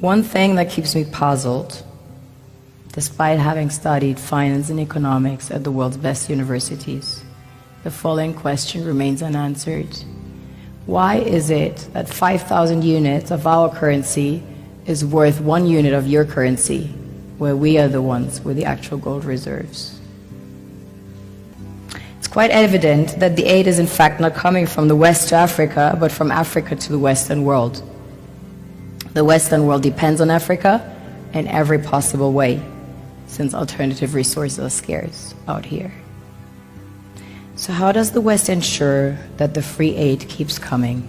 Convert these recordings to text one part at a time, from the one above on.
One thing that keeps me puzzled, despite having studied finance and economics at the world's best universities, the following question remains unanswered. Why is it that 5,000 units of our currency is worth 1 unit of your currency, where we are the ones with the actual gold reserves? It's quite evident that the aid is in fact not coming from the West to Africa, but from Africa to the Western world. The Western world depends on Africa in every possible way, since alternative resources are scarce out here. So how does the West ensure that the free aid keeps coming?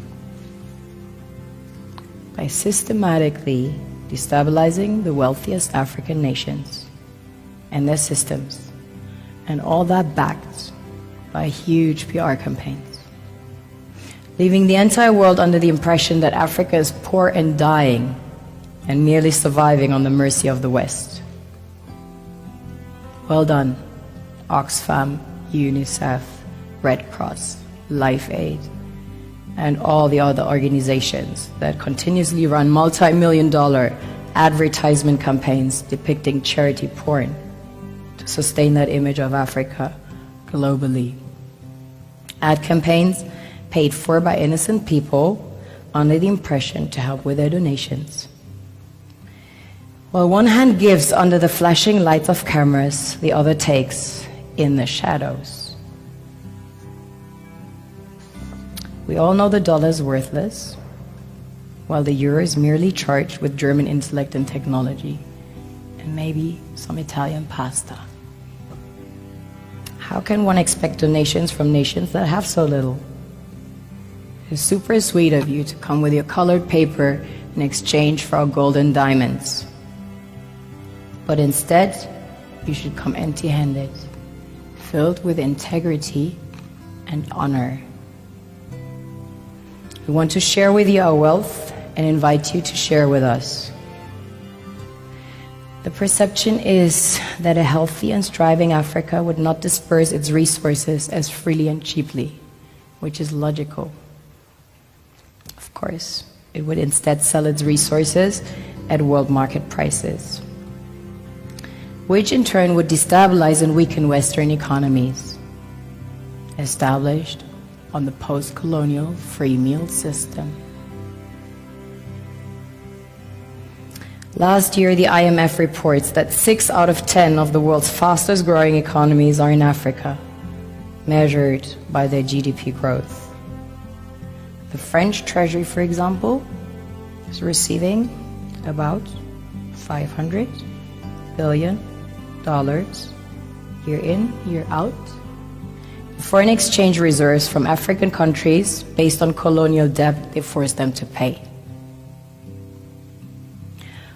By systematically destabilizing the wealthiest African nations and their systems, and all that backed by huge PR campaigns, leaving the entire world under the impression that Africa is poor and dying and merely surviving on the mercy of the West. Well done, Oxfam, UNICEF, Red Cross, Life Aid, and all the other organizations that continuously run multi-million-dollar advertisement campaigns depicting charity porn to sustain that image of Africa globally. Ad campaigns paid for by innocent people under the impression to help with their donations. While one hand gives under the flashing lights of cameras, the other takes in the shadows. We all know the dollar is worthless, while the euro is merely charged with German intellect and technology, and maybe some Italian pasta. How can one expect donations from nations that have so little? It's super sweet of you to come with your colored paper in exchange for our gold and diamonds. But instead, you should come empty-handed, filled with integrity and honor. We want to share with you our wealth and invite you to share with us. The perception is that a healthy and thriving Africa would not disperse its resources as freely and cheaply, which is logical. Of course, it would instead sell its resources at world market prices, which in turn would destabilize and weaken Western economies, established on the post-colonial free meal system. Last year, the IMF reports that 6 out of 10 of the world's fastest growing economies are in Africa, measured by their GDP growth. The French Treasury, for example, is receiving about $500 billion year in, year out, foreign exchange reserves from African countries based on colonial debt they forced them to pay.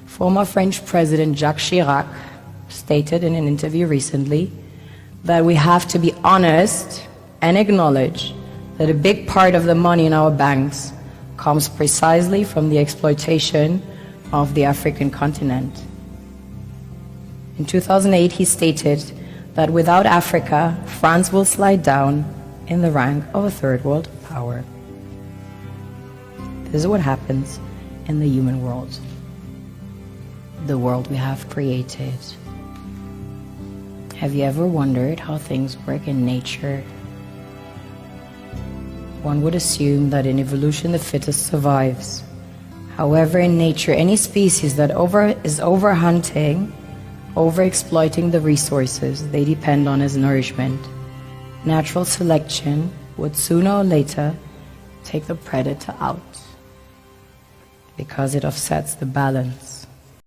Former French President Jacques Chirac stated in an interview recently that we have to be honest and acknowledge that a big part of the money in our banks comes precisely from the exploitation of the African continent. In 2008, he stated that without Africa, France will slide down in the rank of a third world power. This is what happens in the human world, the world we have created. Have you ever wondered how things work in nature? One would assume that in evolution the fittest survives. However, in nature, any species that is overhunting, overexploiting the resources they depend on as nourishment, natural selection would sooner or later take the predator out, because it offsets the balance.